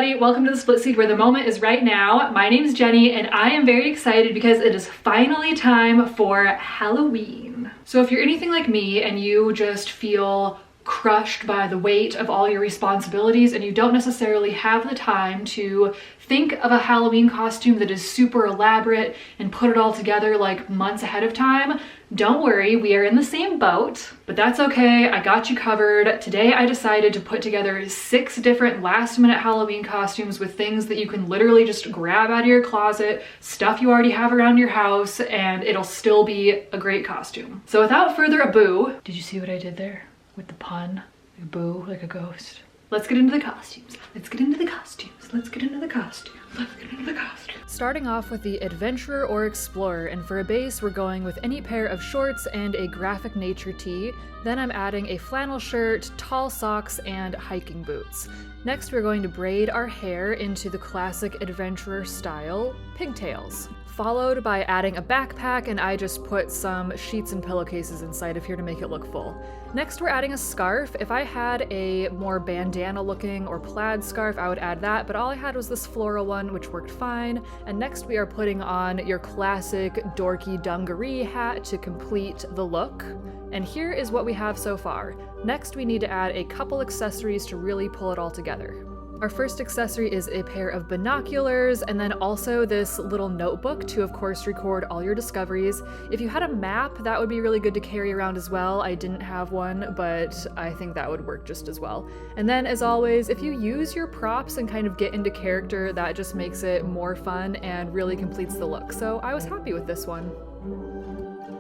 everybody, welcome to the Split Seed where the moment is right now. My name is Jenny and I am very excited because it is finally time for Halloween. So if you're anything like me and you just feel crushed by the weight of all your responsibilities and you don't necessarily have the time to think of a Halloween costume that is super elaborate and put it all together like months ahead of time, don't worry, we are in the same boat, but that's okay, I got you covered. Today I decided to put together 6 different last minute Halloween costumes with things that you can literally just grab out of your closet, stuff you already have around your house, and it'll still be a great costume. So without further ado, did you see what I did there? With the pun, like a boo, like a ghost. Let's get into the costumes. Let's get into the costumes. Let's get into the costumes. Let's get into the costumes. Starting off with the adventurer or explorer, and for a base we're going with any pair of shorts and a graphic nature tee. Then I'm adding a flannel shirt, tall socks, and hiking boots. Next we're going to braid our hair into the classic adventurer style, pigtails. Followed by adding a backpack, and I just put some sheets and pillowcases inside of here to make it look full. Next we're adding a scarf. If I had a more bandana looking or plaid scarf, I would add that, but all I had was this floral one, which worked fine. And next we are putting on your classic dorky dungaree hat to complete the look. And here is what we have so far. Next we need to add a couple accessories to really pull it all together. Our first accessory is a pair of binoculars, and then also this little notebook to, of course, record all your discoveries. If you had a map, that would be really good to carry around as well. I didn't have one, but I think that would work just as well. And then, as always, if you use your props and kind of get into character, that just makes it more fun and really completes the look. So I was happy with this one.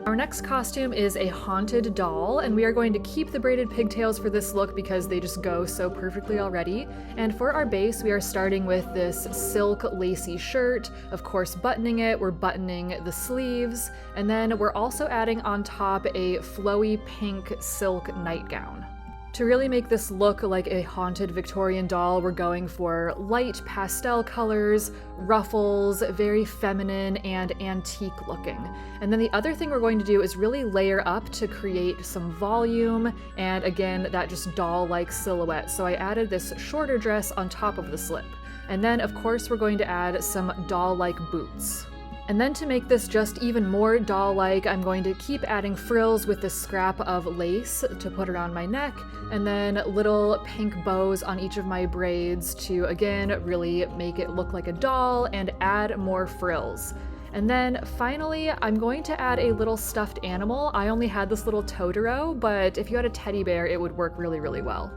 Our next costume is a haunted doll, and we are going to keep the braided pigtails for this look because they just go so perfectly already. And for our base, we are starting with this silk lacy shirt, of course buttoning it, we're buttoning the sleeves, and then we're also adding on top a flowy pink silk nightgown. To really make this look like a haunted Victorian doll, we're going for light pastel colors, ruffles, very feminine and antique looking. And then the other thing we're going to do is really layer up to create some volume, and again, that just doll-like silhouette. So I added this shorter dress on top of the slip. And then, of course, we're going to add some doll-like boots. And then to make this just even more doll-like, I'm going to keep adding frills with this scrap of lace to put around my neck, and then little pink bows on each of my braids to, again, really make it look like a doll and add more frills. And then finally, I'm going to add a little stuffed animal. I only had this little Totoro, but if you had a teddy bear, it would work really, really well.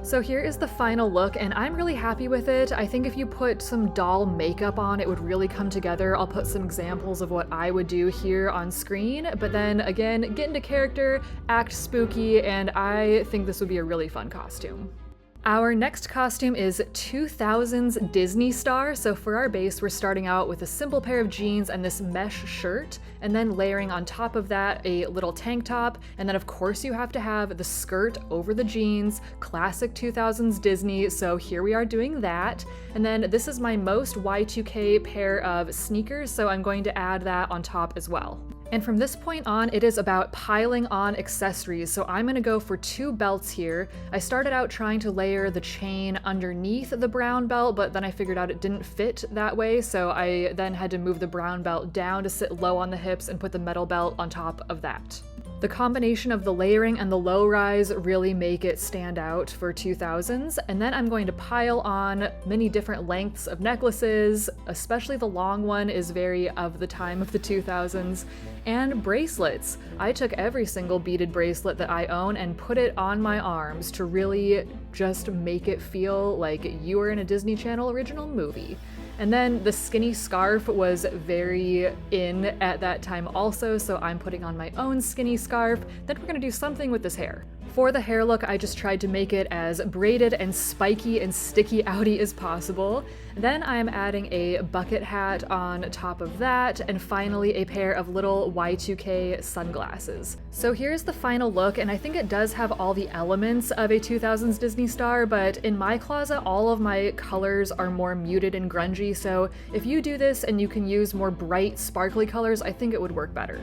So here is the final look, and I'm really happy with it. I think if you put some doll makeup on, it would really come together. I'll put some examples of what I would do here on screen, but then again, get into character, act spooky, and I think this would be a really fun costume. Our next costume is 2000s Disney star. So for our base, we're starting out with a simple pair of jeans and this mesh shirt, and then layering on top of that a little tank top, and then of course you have to have the skirt over the jeans, classic 2000s Disney, so here we are doing that. And then this is my most Y2K pair of sneakers, so I'm going to add that on top as well. And from this point on, it is about piling on accessories. So I'm gonna go for 2 belts here. I started out trying to layer the chain underneath the brown belt, but then I figured out it didn't fit that way. So I then had to move the brown belt down to sit low on the hips and put the metal belt on top of that. The combination of the layering and the low rise really make it stand out for 2000s. And then I'm going to pile on many different lengths of necklaces, especially the long one is very of the time of the 2000s, and bracelets. I took every single beaded bracelet that I own and put it on my arms to really just make it feel like you were in a Disney Channel original movie. And then the skinny scarf was very in at that time also, so I'm putting on my own skinny scarf. Then we're gonna do something with this hair. For the hair look, I just tried to make it as braided and spiky and sticky outy as possible. Then I am adding a bucket hat on top of that, and finally a pair of little Y2K sunglasses. So here's the final look, and I think it does have all the elements of a 2000s Disney star, but in my closet, all of my colors are more muted and grungy, so if you do this and you can use more bright, sparkly colors, I think it would work better.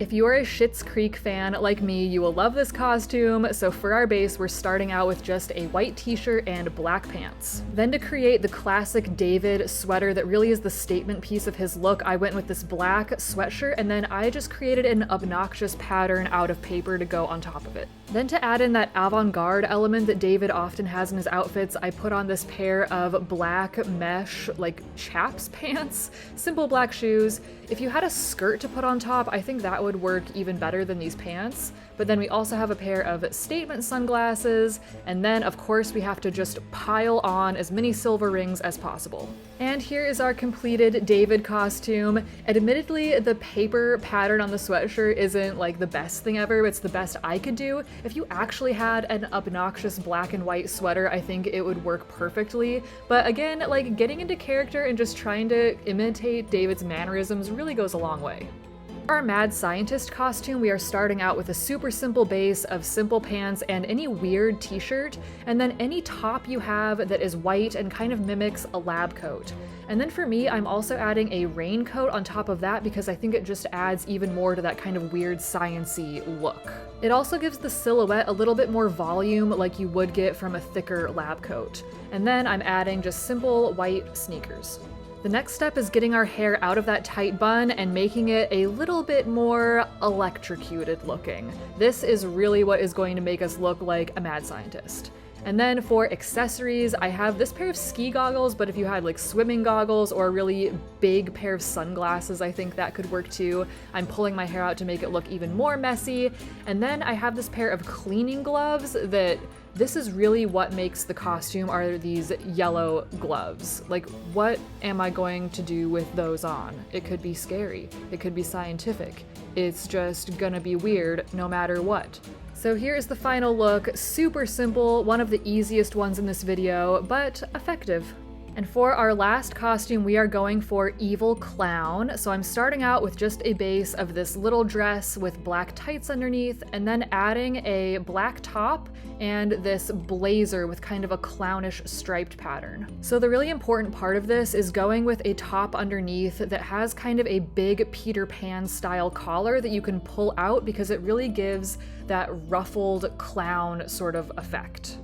If you are a Schitt's Creek fan like me, you will love this costume, so for our base, we're starting out with just a white t-shirt and black pants. Then to create the classic David sweater that really is the statement piece of his look, I went with this black sweatshirt, and then I just created an obnoxious pattern out of paper to go on top of it. Then to add in that avant-garde element that David often has in his outfits, I put on this pair of black mesh, like chaps pants, simple black shoes. If you had a skirt to put on top, I think that would work even better than these pants. But then we also have a pair of statement sunglasses, and then of course we have to just pile on as many silver rings as possible. And here is our completed David costume. Admittedly, the paper pattern on the sweatshirt isn't like the best thing ever, but it's the best I could do. If you actually had an obnoxious black and white sweater, I think it would work perfectly. But again, like getting into character and just trying to imitate David's mannerisms really goes a long way. For our mad scientist costume, we are starting out with a super simple base of simple pants and any weird t-shirt, and then any top you have that is white and kind of mimics a lab coat. And then for me, I'm also adding a raincoat on top of that because I think it just adds even more to that kind of weird science-y look. It also gives the silhouette a little bit more volume like you would get from a thicker lab coat. And then I'm adding just simple white sneakers. The next step is getting our hair out of that tight bun and making it a little bit more electrocuted looking. This is really what is going to make us look like a mad scientist. And then for accessories, I have this pair of ski goggles, but if you had like swimming goggles or a really big pair of sunglasses, I think that could work too. I'm pulling my hair out to make it look even more messy. And then I have this pair of cleaning gloves that this is really what makes the costume, are these yellow gloves. Like, what am I going to do with those on? It could be scary. It could be scientific. It's just gonna be weird no matter what. So here's the final look. Super simple, one of the easiest ones in this video, but effective. And for our last costume, we are going for Evil Clown. So I'm starting out with just a base of this little dress with black tights underneath, and then adding a black top and this blazer with kind of a clownish striped pattern. So the really important part of this is going with a top underneath that has kind of a big Peter Pan style collar that you can pull out because it really gives that ruffled clown sort of effect.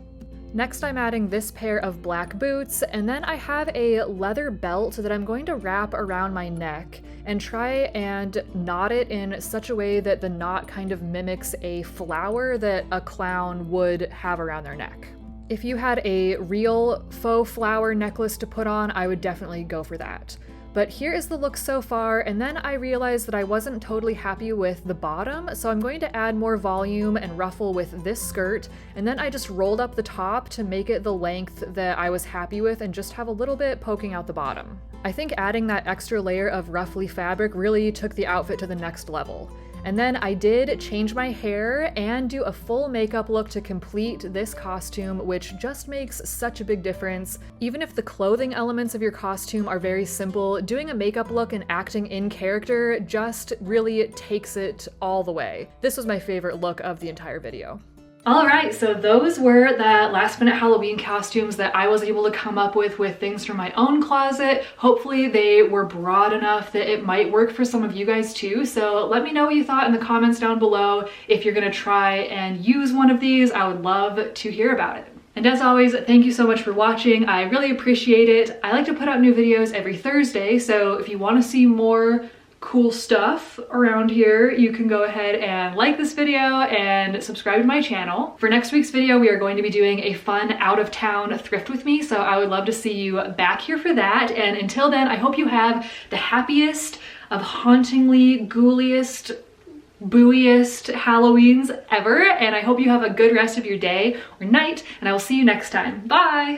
Next, I'm adding this pair of black boots, and then I have a leather belt that I'm going to wrap around my neck and try and knot it in such a way that the knot kind of mimics a flower that a clown would have around their neck. If you had a real faux flower necklace to put on, I would definitely go for that. But here is the look so far, and then I realized that I wasn't totally happy with the bottom, so I'm going to add more volume and ruffle with this skirt, and then I just rolled up the top to make it the length that I was happy with and just have a little bit poking out the bottom. I think adding that extra layer of ruffly fabric really took the outfit to the next level. And then I did change my hair and do a full makeup look to complete this costume, which just makes such a big difference. Even if the clothing elements of your costume are very simple, doing a makeup look and acting in character just really takes it all the way. This was my favorite look of the entire video. All right, so those were the last minute Halloween costumes that I was able to come up with things from my own closet. Hopefully they were broad enough that it might work for some of you guys too. So let me know what you thought in the comments down below. If you're gonna try and use one of these, I would love to hear about it. And as always, thank you so much for watching. I really appreciate it. I like to put out new videos every Thursday, so if you wanna see more cool stuff around here, you can go ahead and like this video and subscribe to my channel. For next week's video, we are going to be doing a fun out of town thrift with me, so I would love to see you back here for that. And until then, I hope you have the happiest of hauntingly ghouliest, booiest Halloweens ever, and I hope you have a good rest of your day or night, and I will see you next time. Bye!